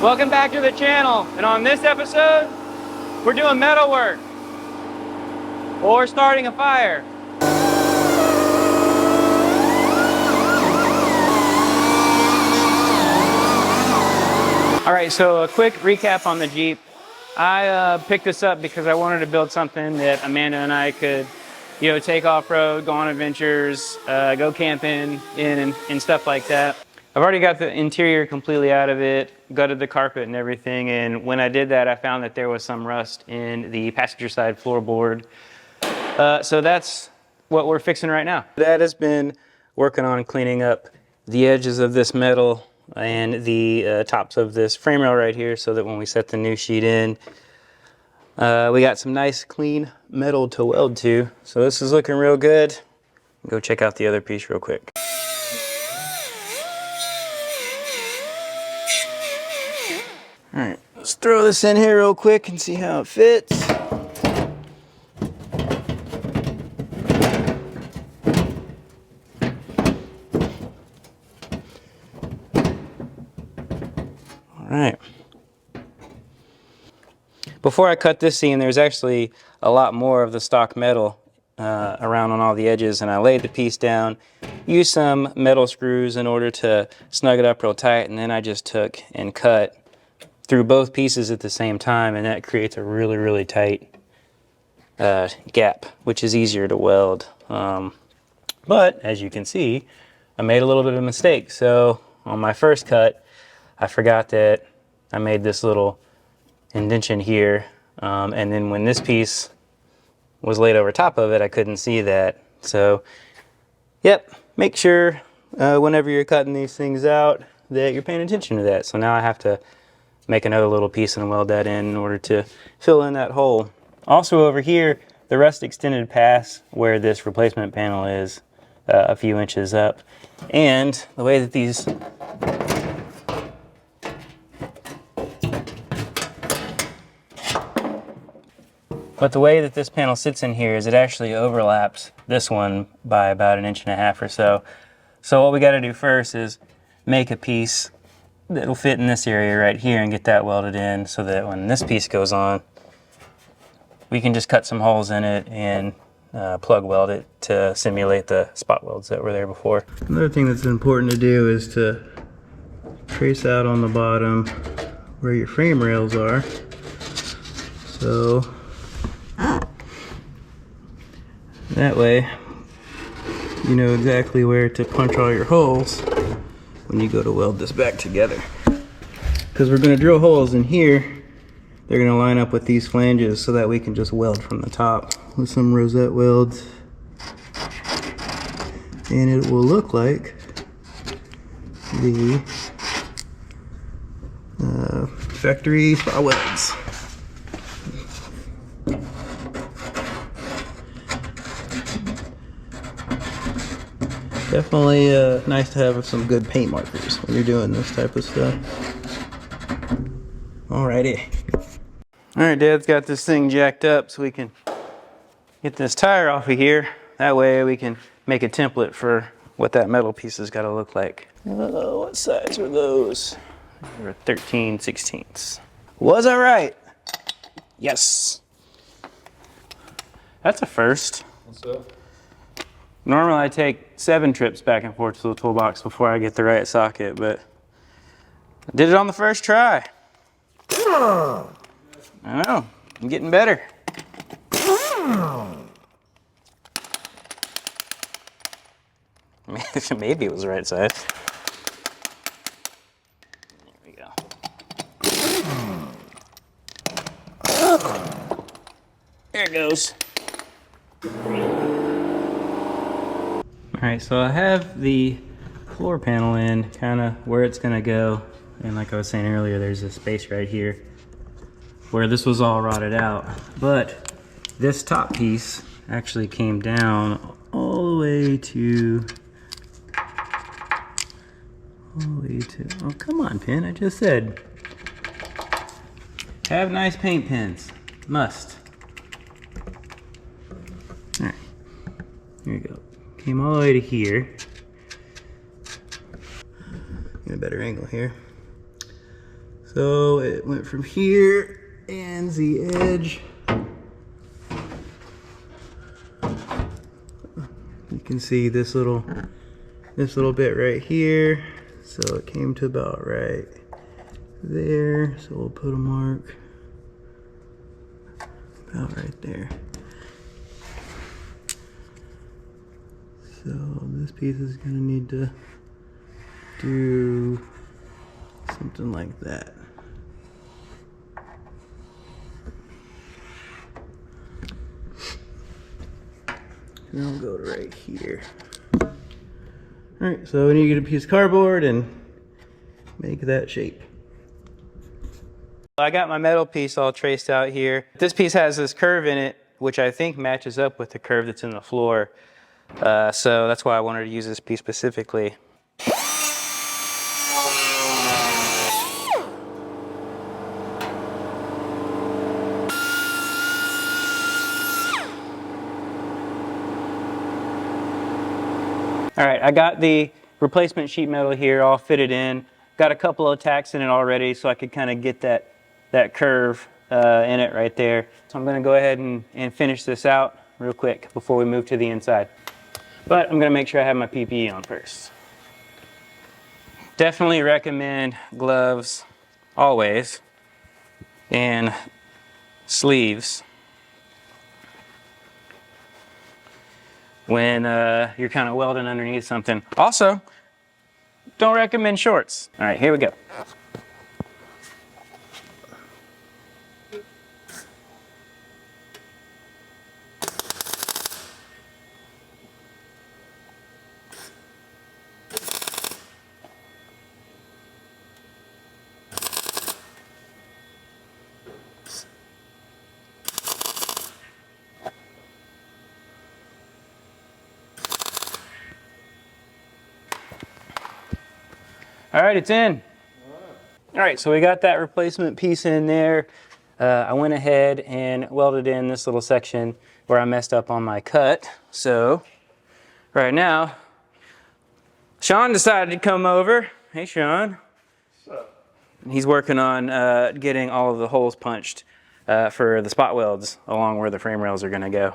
Welcome back to the channel, and on this episode, we're doing metal work, or starting a fire. All right, so a quick recap on the Jeep. I picked this up because I wanted to build something that Amanda and I could, take off-road, go on adventures, go camping in and stuff like that. I've already got the interior completely out of it, gutted the carpet and everything, and when I did that, I found that there was some rust in the passenger side floorboard. So that's what we're fixing right now. Dad has been working on cleaning up the edges of this metal and the tops of this frame rail right here, so that when we set the new sheet in, we got some nice clean metal to weld to. So this is looking real good. Go check out the other piece real quick. All right, let's throw this in here real quick and see how it fits. All right. Before I cut this seam, there's actually a lot more of the stock metal around on all the edges, and I laid the piece down, used some metal screws in order to snug it up real tight, and then I just took and cut through both pieces at the same time, and that creates a really tight gap, which is easier to weld. But as you can see, I made a little bit of a mistake. So on my first cut, I forgot that I made this little indentation here, and then when this piece was laid over top of it, I couldn't see that. So yep, make sure whenever you're cutting these things out that you're paying attention to that. So now I have to make another little piece and weld that in order to fill in that hole. Also over here, the rust extended past where this replacement panel is, a few inches up. And the way that these this panel sits in here is it actually overlaps this one by about 1.5 inches or so. So what we got to do first is make a piece that'll fit in this area right here and get that welded in, so that when this piece goes on, we can just cut some holes in it and plug weld it to simulate the spot welds that were there before. Another thing that's important to do is to trace out on the bottom where your frame rails are. So that way you know exactly where to punch all your holes when you go to weld this back together. Because we're going to drill holes in here, they're going to line up with these flanges so that we can just weld from the top with some rosette welds. And it will look like the factory spot welds. Definitely nice to have some good paint markers when you're doing this type of stuff. Alrighty. Alright, Dad's got this thing jacked up so we can get this tire off of here. That way we can make a template for what that metal piece has got to look like. What size were those? They were 13/16. Was I right? Yes. That's a first. What's up? Normally I take 7 trips back and forth to the toolbox before I get the right socket, but I did it on the first try. I know, I'm getting better. Maybe it was the right size. There we go. There it goes. Alright, so I have the floor panel in kind of where it's going to go, and like I was saying earlier, there's a space right here where this was all rotted out, but this top piece actually came down all the way to, oh come on Pin, I just said have nice paint pens, must. Alright, here we go. Came all the way to here. Get a better angle here. So it went from here and the edge. You can see this little bit right here. So it came to about right there. So we'll put a mark about right there. So this piece is gonna need to do something like that. And I'll go to right here. All right, so we need to get a piece of cardboard and make that shape. I got my metal piece all traced out here. This piece has this curve in it, which I think matches up with the curve that's in the floor. So that's why I wanted to use this piece specifically. All right, I got the replacement sheet metal here all fitted in. Got a couple of tacks in it already so I could kind of get that curve in it right there. So I'm gonna go ahead and finish this out real quick before we move to the inside. But I'm gonna make sure I have my PPE on first. Definitely recommend gloves always and sleeves when you're kind of welding underneath something. Also, don't recommend shorts. All right, here we go. All right, it's in. All right, so we got that replacement piece in there. I went ahead and welded in this little section where I messed up on my cut. So right now, Sean decided to come over. Hey, Sean. What's up? He's working on getting all of the holes punched for the spot welds along where the frame rails are gonna go.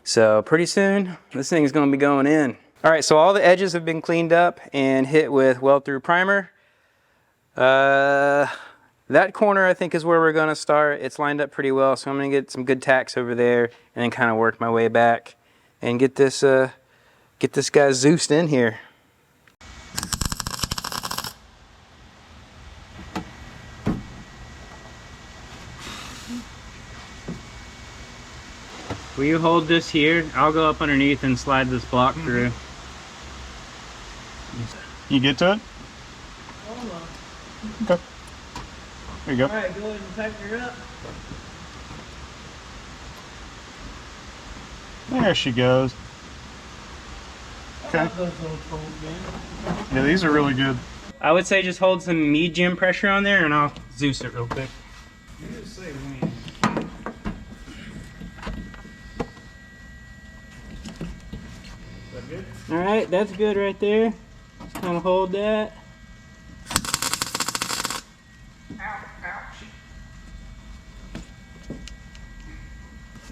So pretty soon, this thing is gonna be going in. All right, so all the edges have been cleaned up and hit with weld-through primer. That corner I think is where we're gonna start. It's lined up pretty well, so I'm gonna get some good tacks over there and then kind of work my way back and get this guy Zeused in here. Will you hold this here? I'll go up underneath and slide this block through. You get to it? Hold on. Okay. There you go. Alright, go ahead and tighten her up. There she goes. Okay. Yeah, these are really good. I would say just hold some medium pressure on there and I'll Zeus it real quick. You just say when. Is that good? Alright, that's good right there. Just kind of hold that.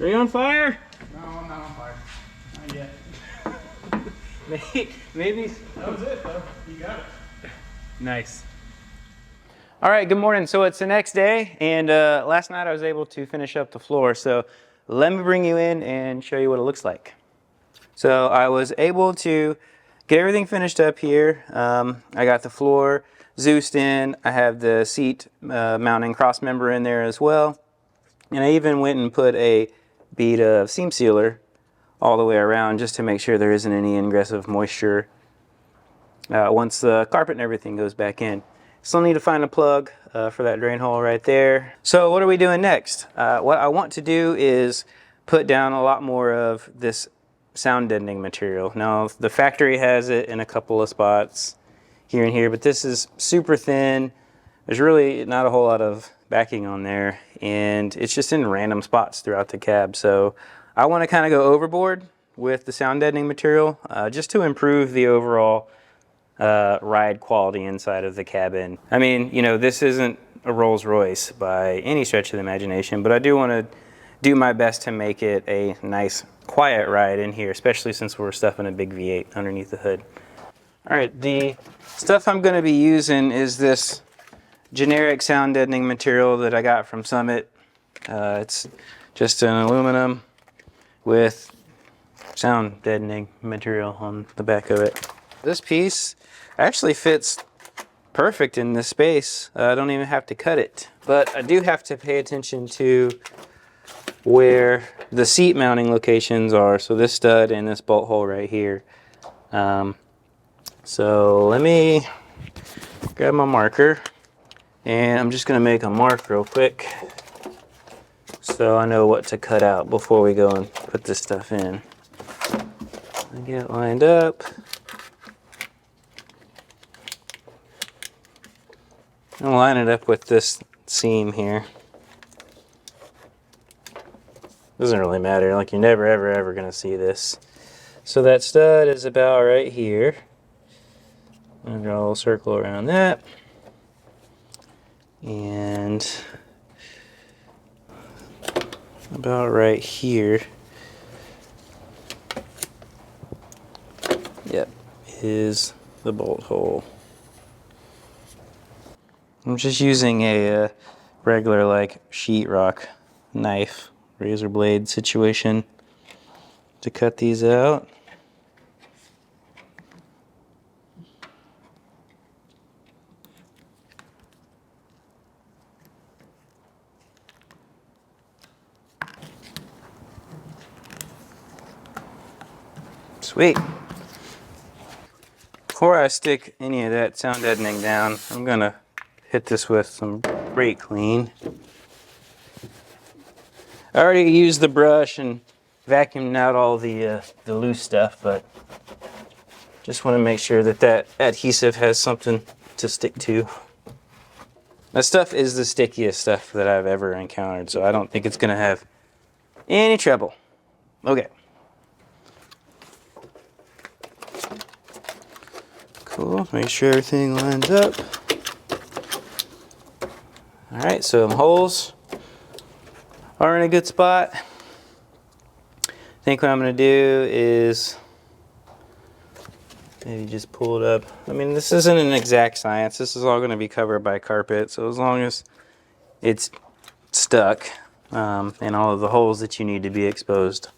Are you on fire? No, I'm not on fire. Not yet. Maybe. That was it though. You got it. Nice. All right, good morning. So it's the next day, and last night I was able to finish up the floor. So let me bring you in and show you what it looks like. So I was able to get everything finished up here. I got the floor Zeused in. I have the seat mounting cross member in there as well. And I even went and put a bead of seam sealer all the way around just to make sure there isn't any ingress of moisture once the carpet and everything goes back in. Still need to find a plug for that drain hole right there. So what are we doing next? What I want to do is put down a lot more of this sound deadening material. Now the factory has it in a couple of spots here and here, but this is super thin. There's really not a whole lot of backing on there, and it's just in random spots throughout the cab. So I want to kind of go overboard with the sound deadening material just to improve the overall ride quality inside of the cabin. I mean, you know, this isn't a Rolls Royce by any stretch of the imagination, but I do want to do my best to make it a nice quiet ride in here, especially since we're stuffing a big V8 underneath the hood. All right, the stuff I'm going to be using is this generic sound deadening material that I got from Summit. It's just an aluminum with sound deadening material on the back of it. This piece actually fits perfect in this space. I don't even have to cut it, but I do have to pay attention to where the seat mounting locations are. So this stud and this bolt hole right here. So let me grab my marker, and I'm just gonna make a mark real quick so I know what to cut out before we go and put this stuff in. I get it lined up. I'm gonna line it up with this seam here. Doesn't really matter, like you're never ever gonna see this. So that stud is about right here. I'm gonna draw a little circle around that. And about right here, yep, is the bolt hole. I'm just using a regular like sheetrock knife, razor blade situation to cut these out. Sweet. Before I stick any of that sound deadening down, I'm gonna hit this with some brake clean. I already used the brush and vacuumed out all the loose stuff, but just want to make sure that that adhesive has something to stick to. That stuff is the stickiest stuff that I've ever encountered, so I don't think it's gonna have any trouble. Okay. Cool, make sure everything lines up. All right, so the holes are in a good spot. I think what I'm gonna do is maybe just pull it up. I mean, this isn't an exact science. This is all gonna be covered by carpet, so as long as it's stuck and all of the holes that you need to be exposed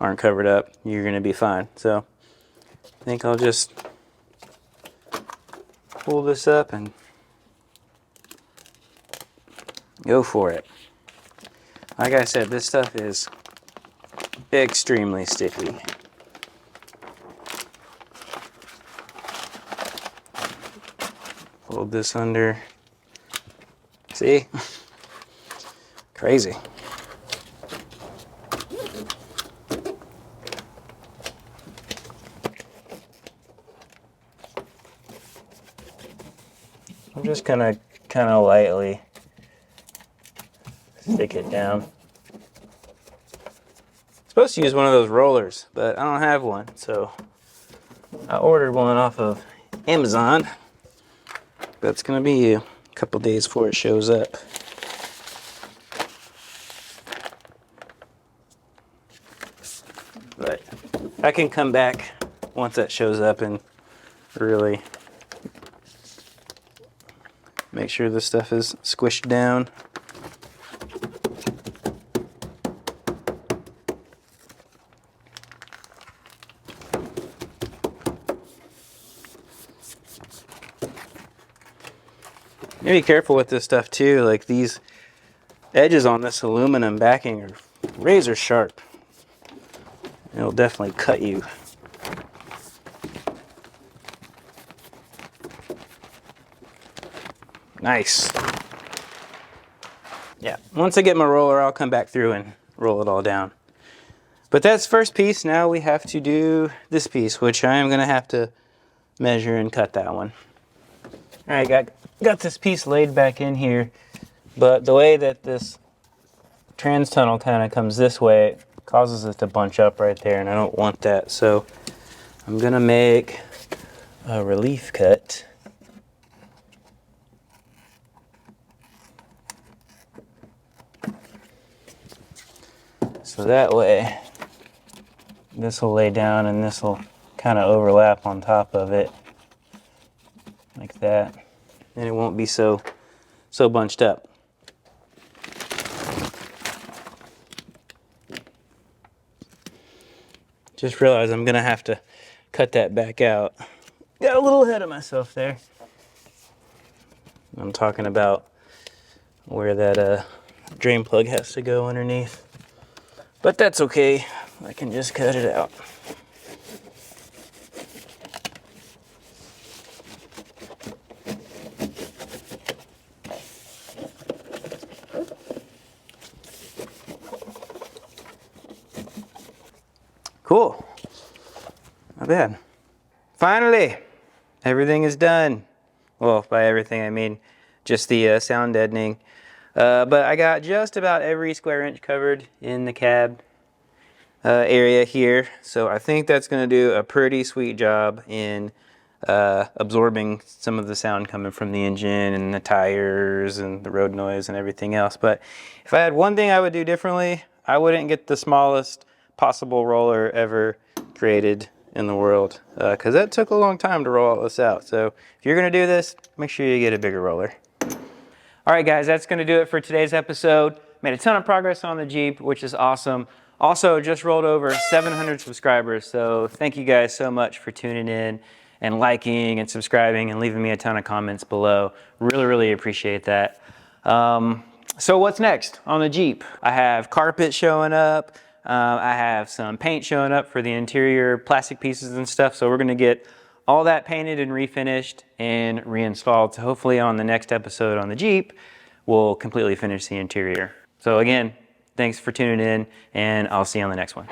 aren't covered up, you're gonna be fine. So I think I'll just pull this up and go for it. Like I said, this stuff is extremely sticky. Hold this under. See? Crazy. I'm just gonna kind of lightly stick it down. Supposed to use one of those rollers, but I don't have one, so I ordered one off of Amazon. That's gonna be a couple days before it shows up. But I can come back once that shows up and really make sure this stuff is squished down. You gotta be careful with this stuff too. Like these edges on this aluminum backing are razor sharp. It'll definitely cut you. Nice. Yeah, once I get my roller, I'll come back through and roll it all down. But that's the first piece. Now we have to do this piece, which I am gonna have to measure and cut that one. All right, got this piece laid back in here, but the way that this trans tunnel kind of comes this way, it causes it to bunch up right there, and I don't want that. So I'm gonna make a relief cut. So that way, this will lay down and this will kind of overlap on top of it, like that. And it won't be so bunched up. Just realized I'm gonna have to cut that back out. Got a little ahead of myself there. I'm talking about where that drain plug has to go underneath. But that's okay, I can just cut it out. Cool, not bad. Finally, everything is done. Well, by everything I mean just the sound deadening. But I got just about every square inch covered in the cab area here. So I think that's gonna do a pretty sweet job in absorbing some of the sound coming from the engine and the tires and the road noise and everything else. But if I had one thing I would do differently, I wouldn't get the smallest possible roller ever created in the world, because that took a long time to roll all this out. So if you're gonna do this, make sure you get a bigger roller. All right, guys, that's gonna do it for today's episode. Made a ton of progress on the Jeep, which is awesome. Also, just rolled over 700 subscribers, so thank you guys so much for tuning in and liking and subscribing and leaving me a ton of comments below. Really, really appreciate that. So what's next on the Jeep? I have carpet showing up. I have some paint showing up for the interior plastic pieces and stuff. So we're gonna get all that painted and refinished and reinstalled. So hopefully on the next episode on the Jeep, we'll completely finish the interior. So again, thanks for tuning in and I'll see you on the next one.